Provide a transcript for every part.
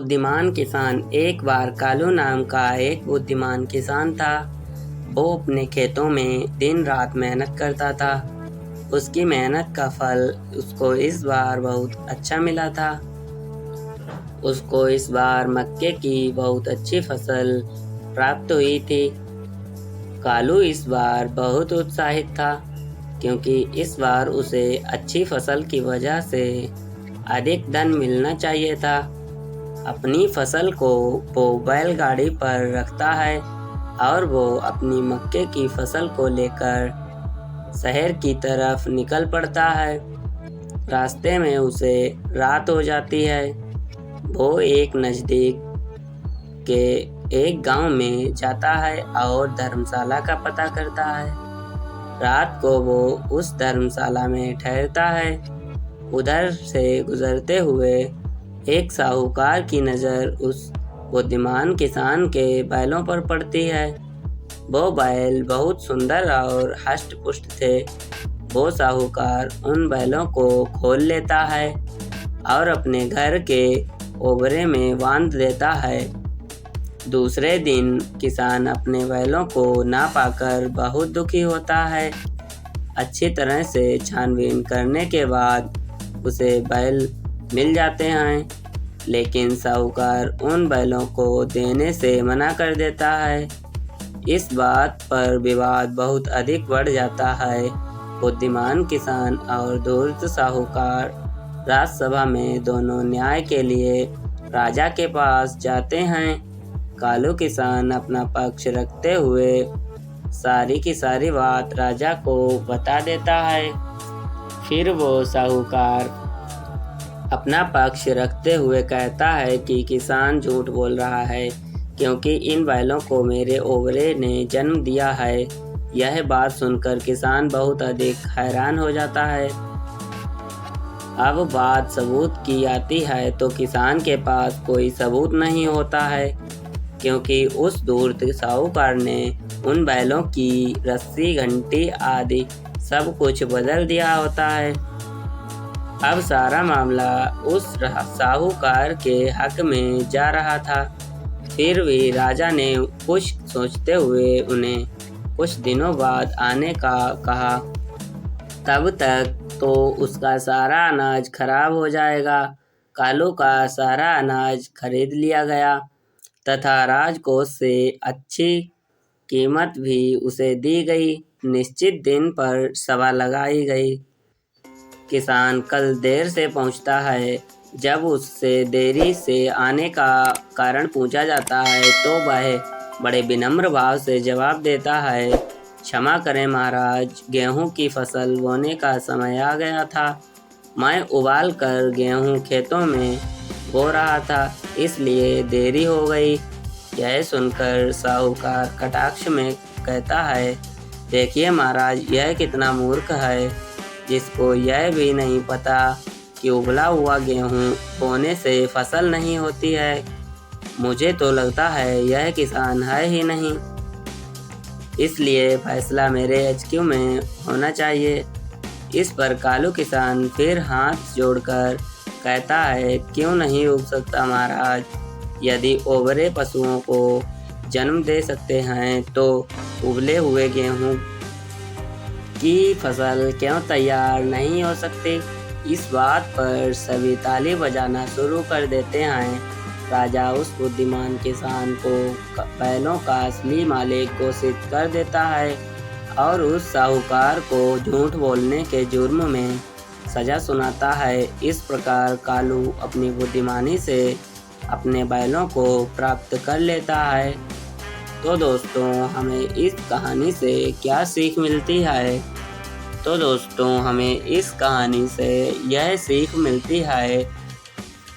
बुद्धिमान किसान। एक बार कालू नाम का एक बुद्धिमान किसान था। वो अपने खेतों में दिन रात मेहनत करता था। उसकी मेहनत का फल उसको इस बार बहुत अच्छा मिला था। उसको इस बार मक्के की बहुत अच्छी फसल प्राप्त हुई थी। कालू इस बार बहुत उत्साहित था क्योंकि इस बार उसे अच्छी फसल की वजह से अधिक धन मिलना चाहिए था। अपनी फसल को वो बैलगाड़ी पर रखता है और वो अपनी मक्के की फसल को लेकर शहर की तरफ निकल पड़ता है। रास्ते में उसे रात हो जाती है। वो एक नज़दीक के एक गांव में जाता है और धर्मशाला का पता करता है। रात को वो उस धर्मशाला में ठहरता है। उधर से गुजरते हुए एक साहूकार की नज़र उस बुद्धिमान किसान के बैलों पर पड़ती है। वो बैल बहुत सुंदर और हष्ट पुष्ट थे। वो साहूकार उन बैलों को खोल लेता है और अपने घर के ओबरे में बांध देता है। दूसरे दिन किसान अपने बैलों को ना पाकर बहुत दुखी होता है। अच्छी तरह से छानबीन करने के बाद उसे बैल मिल जाते हैं, लेकिन साहूकार उन बैलों को देने से मना कर देता है। इस बात पर विवाद बहुत अधिक बढ़ जाता है। बुद्धिमान किसान और धूर्त साहूकार राजसभा में दोनों न्याय के लिए राजा के पास जाते हैं। कालू किसान अपना पक्ष रखते हुए सारी की सारी बात राजा को बता देता है। फिर वो साहूकार अपना पक्ष रखते हुए कहता है कि किसान झूठ बोल रहा है क्योंकि इन बैलों को मेरे ओबरे ने जन्म दिया है। यह बात सुनकर किसान बहुत अधिक हैरान हो जाता है। अब बात सबूत की आती है तो किसान के पास कोई सबूत नहीं होता है क्योंकि उस धूर्त साहूकार ने उन बैलों की रस्सी, घंटी आदि सब कुछ बदल दिया होता है। अब सारा मामला उस साहूकार के हक में जा रहा था। फिर भी राजा ने कुछ सोचते हुए उन्हें कुछ दिनों बाद आने का कहा। तब तक तो उसका सारा अनाज खराब हो जाएगा। कालू का सारा अनाज खरीद लिया गया तथा राजकोष से अच्छी कीमत भी उसे दी गई। निश्चित दिन पर सभा लगाई गई। किसान कल देर से पहुंचता है। जब उससे देरी से आने का कारण पूछा जाता है तो वह बड़े विनम्र भाव से जवाब देता है, क्षमा करें महाराज, गेहूं की फसल बोने का समय आ गया था। मैं उबाल कर गेहूं खेतों में बो रहा था, इसलिए देरी हो गई। यह सुनकर साहूकार कटाक्ष में कहता है, देखिए महाराज, यह कितना मूर्ख है जिसको यह भी नहीं पता कि उबला हुआ गेहूं बोने से फसल नहीं होती है। मुझे तो लगता है यह किसान है ही नहीं, इसलिए फैसला मेरे HQ में होना चाहिए। इस पर कालू किसान फिर हाथ जोड़कर कहता है, क्यों नहीं उग सकता महाराज? यदि ओबरे पशुओं को जन्म दे सकते हैं तो उबले हुए गेहूं की फसल क्यों तैयार नहीं हो सकती? इस बात पर सभी ताली बजाना शुरू कर देते हैं। राजा उस बुद्धिमान किसान को बैलों का असली मालिक घोषित कर देता है और उस साहूकार को झूठ बोलने के जुर्म में सजा सुनाता है। इस प्रकार कालू अपनी बुद्धिमानी से अपने बैलों को प्राप्त कर लेता है। तो दोस्तों, हमें इस कहानी से क्या सीख मिलती है? तो दोस्तों, हमें इस कहानी से यह सीख मिलती है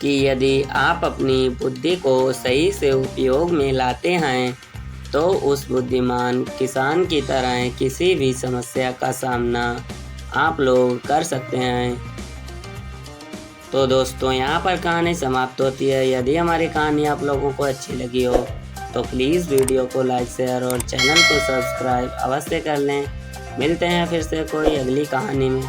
कि यदि आप अपनी बुद्धि को सही से उपयोग में लाते हैं तो उस बुद्धिमान किसान की तरह किसी भी समस्या का सामना आप लोग कर सकते हैं। तो दोस्तों, यहाँ पर कहानी समाप्त होती है। यदि हमारी कहानी आप लोगों को अच्छी लगी हो तो प्लीज़ वीडियो को लाइक, शेयर और चैनल को सब्सक्राइब अवश्य कर लें। मिलते हैं फिर से कोई अगली कहानी में।